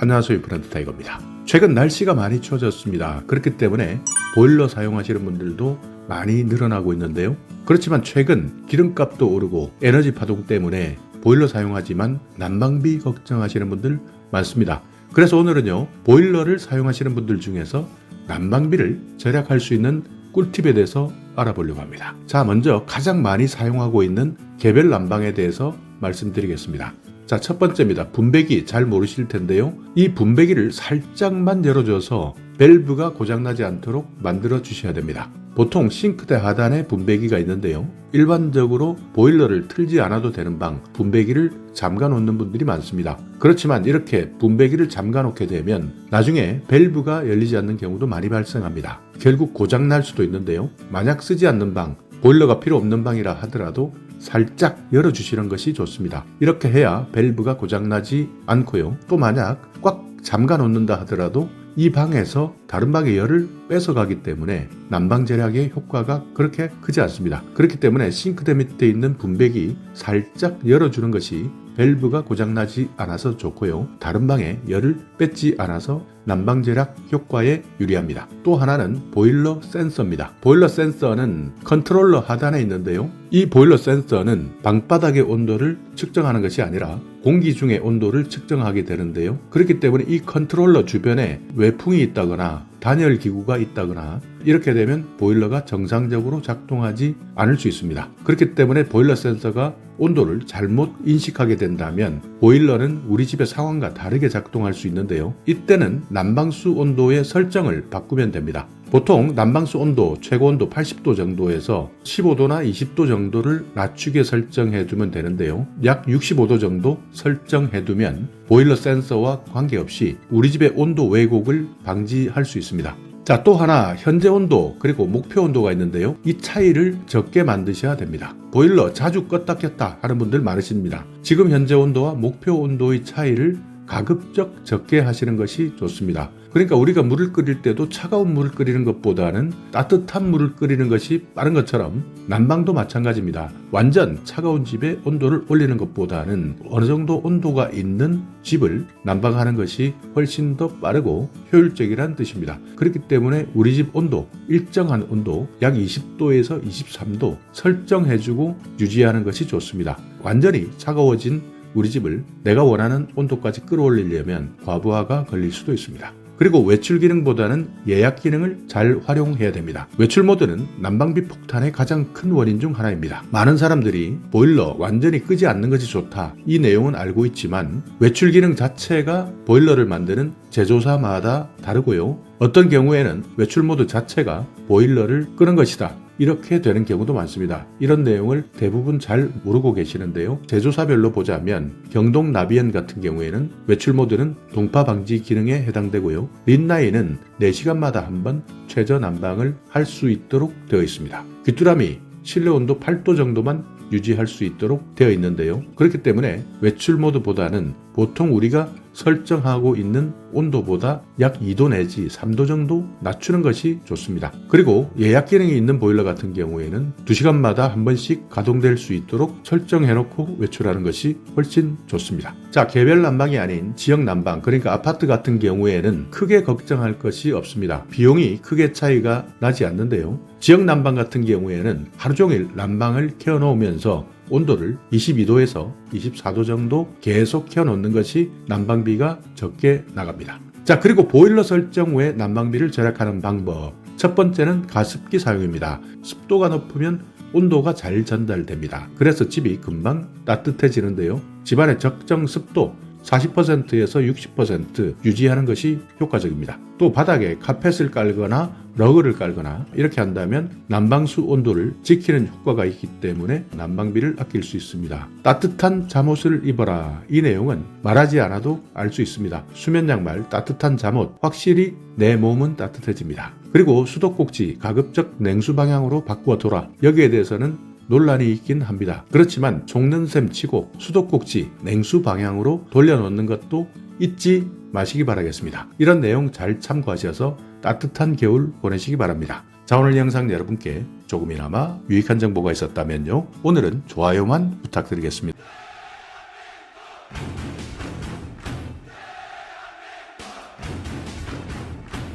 안녕하세요, 브랜드 타이거입니다. 최근 날씨가 많이 추워졌습니다. 그렇기 때문에 보일러 사용하시는 분들도 많이 늘어나고 있는데요. 그렇지만 최근 기름값도 오르고 에너지 파동 때문에 보일러 사용하지만 난방비 걱정하시는 분들 많습니다. 그래서 오늘은요, 보일러를 사용하시는 분들 중에서 난방비를 절약할 수 있는 꿀팁에 대해서 알아보려고 합니다. 자, 먼저 가장 많이 사용하고 있는 개별 난방에 대해서 말씀드리겠습니다. 자, 첫 번째입니다. 분배기 잘 모르실 텐데요. 이 분배기를 살짝만 열어줘서 밸브가 고장나지 않도록 만들어 주셔야 됩니다. 보통 싱크대 하단에 분배기가 있는데요. 일반적으로 보일러를 틀지 않아도 되는 방, 분배기를 잠가 놓는 분들이 많습니다. 그렇지만 이렇게 분배기를 잠가 놓게 되면 나중에 밸브가 열리지 않는 경우도 많이 발생합니다. 결국 고장날 수도 있는데요. 만약 쓰지 않는 방, 보일러가 필요 없는 방이라 하더라도 살짝 열어주시는 것이 좋습니다. 이렇게 해야 밸브가 고장나지 않고요. 또 만약 꽉 잠가 놓는다 하더라도 이 방에서 다른 방의 열을 뺏어가기 때문에 난방 절약의 효과가 그렇게 크지 않습니다. 그렇기 때문에 싱크대 밑에 있는 분배기 살짝 열어주는 것이 밸브가 고장나지 않아서 좋고요. 다른 방에 열을 뺏지 않아서 난방 절약 효과에 유리합니다. 또 하나는 보일러 센서입니다. 보일러 센서는 컨트롤러 하단에 있는데요. 이 보일러 센서는 방바닥의 온도를 측정하는 것이 아니라 공기 중의 온도를 측정하게 되는데요. 그렇기 때문에 이 컨트롤러 주변에 외풍이 있다거나 단열 기구가 있다거나 이렇게 되면 보일러가 정상적으로 작동하지 않을 수 있습니다. 그렇기 때문에 보일러 센서가 온도를 잘못 인식하게 된다면 보일러는 우리 집의 상황과 다르게 작동할 수 있는데요. 이때는 난방수 온도의 설정을 바꾸면 됩니다. 보통 난방수 온도 최고 온도 80도 정도에서 15도나 20도 정도를 낮추게 설정해 두면 되는데요. 약 65도 정도 설정해 두면 보일러 센서와 관계없이 우리 집의 온도 왜곡을 방지할 수 있습니다. 자, 또 하나 현재 온도 그리고 목표 온도가 있는데요. 이 차이를 적게 만드셔야 됩니다. 보일러 자주 껐다 켰다 하는 분들 많으십니다. 지금 현재 온도와 목표 온도의 차이를 가급적 적게 하시는 것이 좋습니다. 그러니까 우리가 물을 끓일 때도 차가운 물을 끓이는 것보다는 따뜻한 물을 끓이는 것이 빠른 것처럼 난방도 마찬가지입니다. 완전 차가운 집에 온도를 올리는 것보다는 어느 정도 온도가 있는 집을 난방하는 것이 훨씬 더 빠르고 효율적이라는 뜻입니다. 그렇기 때문에 우리 집 온도, 일정한 온도 약 20도에서 23도 설정해주고 유지하는 것이 좋습니다. 완전히 차가워진 우리 집을 내가 원하는 온도까지 끌어올리려면 과부하가 걸릴 수도 있습니다. 그리고 외출 기능보다는 예약 기능을 잘 활용해야 됩니다. 외출 모드는 난방비 폭탄의 가장 큰 원인 중 하나입니다. 많은 사람들이 보일러 완전히 끄지 않는 것이 좋다, 이 내용은 알고 있지만 외출 기능 자체가 보일러를 만드는 제조사마다 다르고요. 어떤 경우에는 외출 모드 자체가 보일러를 끄는 것이다, 이렇게 되는 경우도 많습니다. 이런 내용을 대부분 잘 모르고 계시는데요. 제조사별로 보자면 경동 나비엔 같은 경우에는 외출 모드는 동파 방지 기능에 해당되고요. 린나인은 4시간마다 한 번 최저 난방을 할 수 있도록 되어 있습니다. 귀뚜라미 실내 온도 8도 정도만 유지할 수 있도록 되어 있는데요. 그렇기 때문에 외출 모드보다는 보통 우리가 설정하고 있는 온도보다 약 2도 내지 3도 정도 낮추는 것이 좋습니다. 그리고 예약 기능이 있는 보일러 같은 경우에는 2시간마다 한 번씩 가동될 수 있도록 설정해놓고 외출하는 것이 훨씬 좋습니다. 자, 개별 난방이 아닌 지역 난방, 그러니까 아파트 같은 경우에는 크게 걱정할 것이 없습니다. 비용이 크게 차이가 나지 않는데요. 지역 난방 같은 경우에는 하루 종일 난방을 켜놓으면서 온도를 22도에서 24도 정도 계속 켜놓는 것이 난방비가 적게 나갑니다. 자, 그리고 보일러 설정 후에 난방비를 절약하는 방법. 첫 번째는 가습기 사용입니다. 습도가 높으면 온도가 잘 전달됩니다. 그래서 집이 금방 따뜻해지는데요. 집안의 적정 습도 40%에서 60% 유지하는 것이 효과적입니다. 또 바닥에 카펫을 깔거나 러그를 깔거나 이렇게 한다면 난방수 온도를 지키는 효과가 있기 때문에 난방비를 아낄 수 있습니다. 따뜻한 잠옷을 입어라. 이 내용은 말하지 않아도 알 수 있습니다. 수면 양말, 따뜻한 잠옷, 확실히 내 몸은 따뜻해집니다. 그리고 수도꼭지 가급적 냉수 방향으로 바꾸어 둬라. 여기에 대해서는 논란이 있긴 합니다. 그렇지만 속는 셈 치고 수도꼭지 냉수 방향으로 돌려놓는 것도 잊지 마시기 바라겠습니다. 이런 내용 잘 참고하셔서 따뜻한 겨울 보내시기 바랍니다. 자, 오늘 영상 여러분께 조금이나마 유익한 정보가 있었다면요. 오늘은 좋아요만 부탁드리겠습니다.